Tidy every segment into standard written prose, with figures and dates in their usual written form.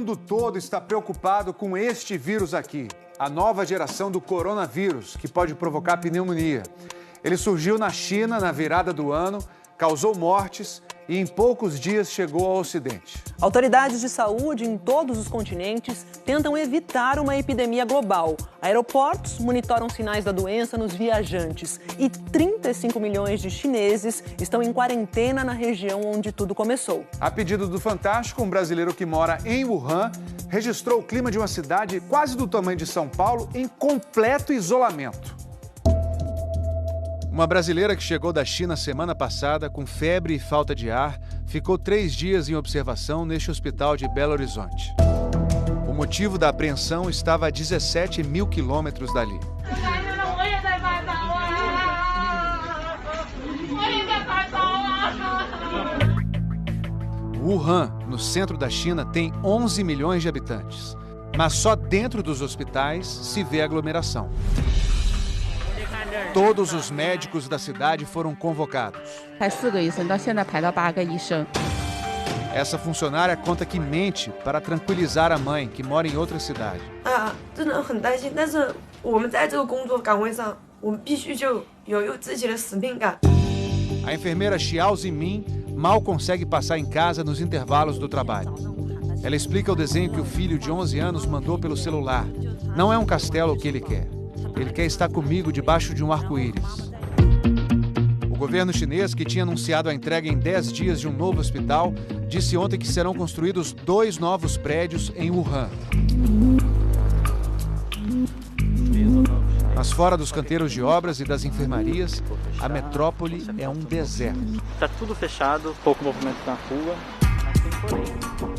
mundo todo está preocupado com este vírus aqui, a nova geração do coronavírus, que pode provocar pneumonia. Ele surgiu na China na virada do ano, causou mortes e em poucos dias chegou ao Ocidente. Autoridades de saúde em todos os continentes tentam evitar uma epidemia global. Aeroportos monitoram sinais da doença nos viajantes e 35 milhões de chineses estão em quarentena na região onde tudo começou. A pedido do Fantástico, um brasileiro que mora em Wuhan registrou o clima de uma cidade quase do tamanho de São Paulo em completo isolamento. Uma brasileira que chegou da China semana passada com febre e falta de ar ficou 3 dias em observação neste hospital de Belo Horizonte. O motivo da apreensão estava a 17 mil quilômetros dali. Wuhan, no centro da China, tem 11 milhões de habitantes. Mas só dentro dos hospitais se vê aglomeração. Todos os médicos da cidade foram convocados. Essa funcionária conta que mente para tranquilizar a mãe, que mora em outra cidade. A enfermeira Xiao Zimin mal consegue passar em casa nos intervalos do trabalho. Ela explica o desenho que o filho de 11 anos mandou pelo celular. Não é um castelo que ele quer. Ele quer estar comigo debaixo de um arco-íris. O governo chinês, que tinha anunciado a entrega em 10 dias de um novo hospital, disse ontem que serão construídos 2 novos prédios em Wuhan. Mas fora dos canteiros de obras e das enfermarias, a metrópole é um deserto. Está tudo fechado, pouco movimento na rua.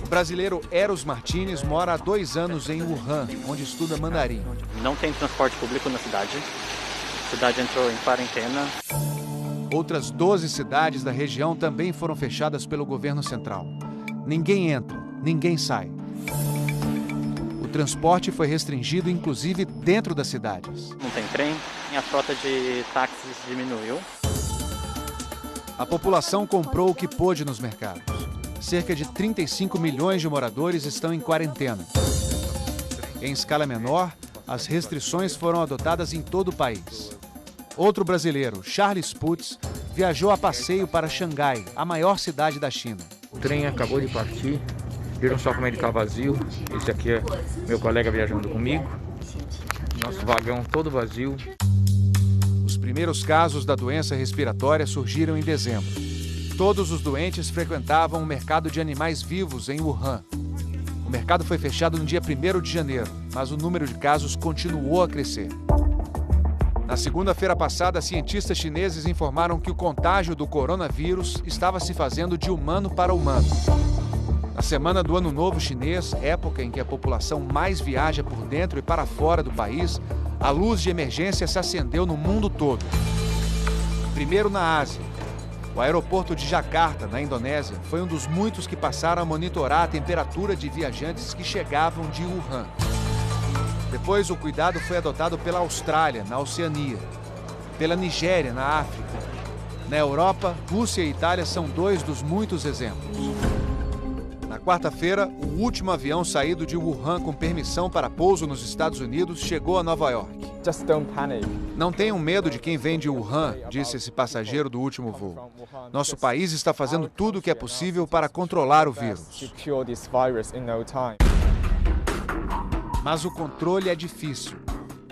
O brasileiro Eros Martins mora há 2 anos em Wuhan, onde estuda mandarim. Não tem transporte público na cidade. A cidade entrou em quarentena. Outras 12 cidades da região também foram fechadas pelo governo central. Ninguém entra, ninguém sai. O transporte foi restringido, inclusive dentro das cidades. Não tem trem e a frota de táxis diminuiu. A população comprou o que pôde nos mercados. Cerca de 35 milhões de moradores estão em quarentena. Em escala menor, as restrições foram adotadas em todo o país. Outro brasileiro, Charles Putz, viajou a passeio para Xangai, a maior cidade da China. O trem acabou de partir, viram só como ele está vazio. Esse aqui é meu colega viajando comigo. Nosso vagão todo vazio. Os primeiros casos da doença respiratória surgiram em dezembro. Todos os doentes frequentavam o mercado de animais vivos em Wuhan. O mercado foi fechado no dia 1º de janeiro, mas o número de casos continuou a crescer. Na segunda-feira passada, cientistas chineses informaram que o contágio do coronavírus estava se fazendo de humano para humano. Na semana do Ano Novo Chinês, época em que a população mais viaja por dentro e para fora do país, a luz de emergência se acendeu no mundo todo. Primeiro na Ásia. O aeroporto de Jakarta, na Indonésia, foi um dos muitos que passaram a monitorar a temperatura de viajantes que chegavam de Wuhan. Depois, o cuidado foi adotado pela Austrália, na Oceania, pela Nigéria, na África. Na Europa, Rússia e Itália são 2 dos muitos exemplos. Na quarta-feira, o último avião saído de Wuhan com permissão para pouso nos Estados Unidos chegou a Nova York. Just don't panic. Não tenham medo de quem vem de Wuhan, disse esse passageiro do último voo. Nosso país está fazendo tudo o que é possível para controlar o vírus. Mas o controle é difícil.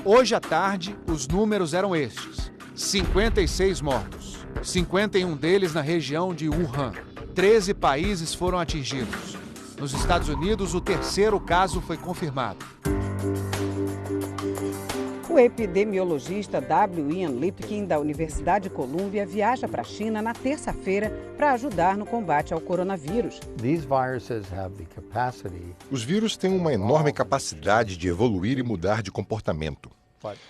Hoje à tarde, os números eram estes: 56 mortos, 51 deles na região de Wuhan. 13 países foram atingidos. Nos Estados Unidos, o 3º caso foi confirmado. O epidemiologista W. Ian Lipkin, da Universidade de Colômbia, viaja para a China na terça-feira para ajudar no combate ao coronavírus. Os vírus têm uma enorme capacidade de evoluir e mudar de comportamento.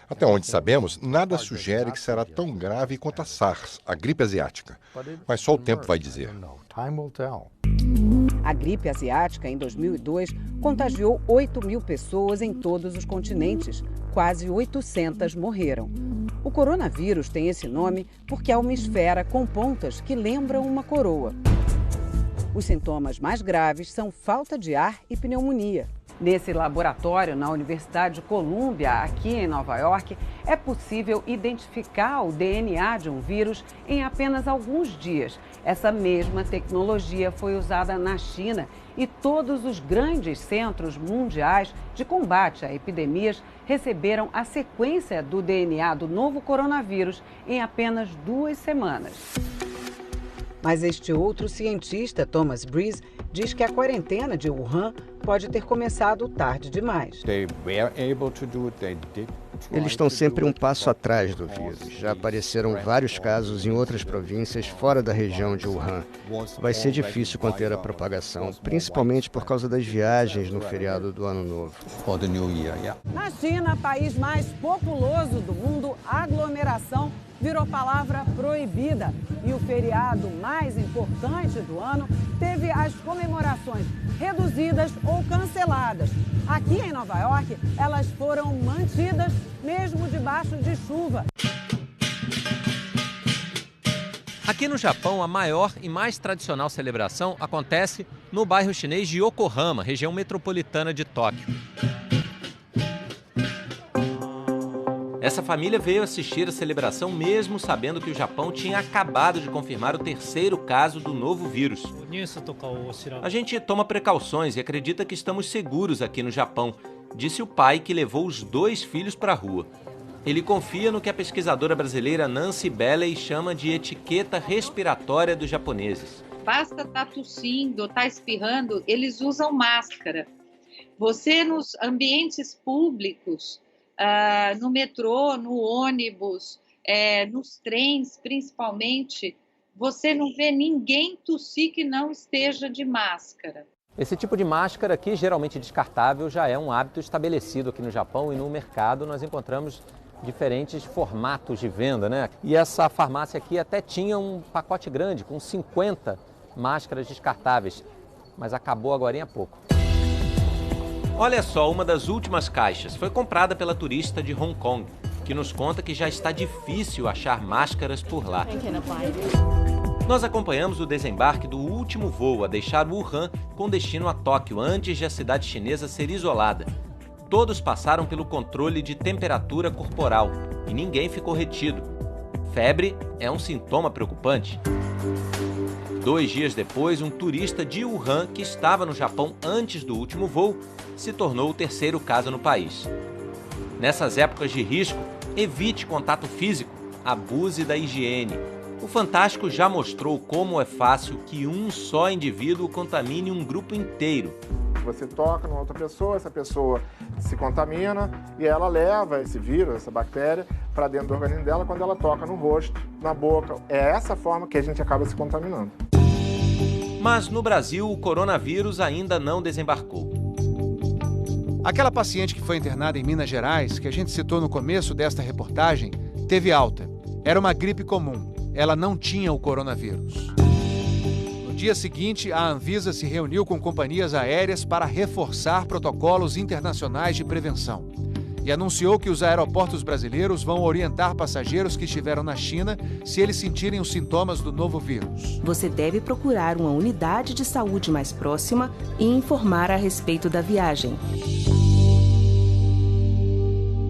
Até onde sabemos, nada sugere que será tão grave quanto a SARS, a gripe asiática. Mas só o tempo vai dizer. A gripe asiática, em 2002, contagiou 8 mil pessoas em todos os continentes. Quase 800 morreram. O coronavírus tem esse nome porque é uma esfera com pontas que lembram uma coroa. Os sintomas mais graves são falta de ar e pneumonia. Nesse laboratório, na Universidade de Colômbia, aqui em Nova York, é possível identificar o DNA de um vírus em apenas alguns dias. Essa mesma tecnologia foi usada na China e todos os grandes centros mundiais de combate a epidemias receberam a sequência do DNA do novo coronavírus em apenas 2 semanas. Mas este outro cientista, Thomas Breeze, diz que a quarentena de Wuhan pode ter começado tarde demais. Eles estão sempre um passo atrás do vírus. Já apareceram vários casos em outras províncias fora da região de Wuhan. Vai ser difícil conter a propagação, principalmente por causa das viagens no feriado do Ano Novo. Na China, país mais populoso do mundo, a aglomeração virou palavra proibida. E o feriado mais importante do ano teve as comemorações reduzidas ou canceladas. Aqui em Nova York, elas foram mantidas mesmo debaixo de chuva. Aqui no Japão, a maior e mais tradicional celebração acontece no bairro chinês de Yokohama, região metropolitana de Tóquio. Essa família veio assistir a celebração mesmo sabendo que o Japão tinha acabado de confirmar o 3º caso do novo vírus. A gente toma precauções e acredita que estamos seguros aqui no Japão, disse o pai que levou os 2 filhos para a rua. Ele confia no que a pesquisadora brasileira Nancy Belley chama de etiqueta respiratória dos japoneses. Basta estar tossindo, estar espirrando, eles usam máscara. Você nos ambientes públicos, no metrô, no ônibus, nos trens principalmente, você não vê ninguém tossir que não esteja de máscara. Esse tipo de máscara aqui, geralmente descartável, já é um hábito estabelecido aqui no Japão e no mercado nós encontramos diferentes formatos de venda, né? E essa farmácia aqui até tinha um pacote grande com 50 máscaras descartáveis, mas acabou agora há pouco. Olha só, uma das últimas caixas foi comprada pela turista de Hong Kong, que nos conta que já está difícil achar máscaras por lá. Nós acompanhamos o desembarque do último voo a deixar Wuhan com destino a Tóquio, antes de a cidade chinesa ser isolada. Todos passaram pelo controle de temperatura corporal e ninguém ficou retido. Febre é um sintoma preocupante. 2 dias depois, um turista de Wuhan, que estava no Japão antes do último voo, se tornou o 3º caso no país. Nessas épocas de risco, evite contato físico, abuse da higiene. O Fantástico já mostrou como é fácil que um só indivíduo contamine um grupo inteiro. Você toca numa outra pessoa, essa pessoa se contamina e ela leva esse vírus, essa bactéria, para dentro do organismo dela quando ela toca no rosto, na boca. É essa forma que a gente acaba se contaminando. Mas no Brasil, o coronavírus ainda não desembarcou. Aquela paciente que foi internada em Minas Gerais, que a gente citou no começo desta reportagem, teve alta. Era uma gripe comum. Ela não tinha o coronavírus. No dia seguinte, a Anvisa se reuniu com companhias aéreas para reforçar protocolos internacionais de prevenção e anunciou que os aeroportos brasileiros vão orientar passageiros que estiveram na China se eles sentirem os sintomas do novo vírus. Você deve procurar uma unidade de saúde mais próxima e informar a respeito da viagem.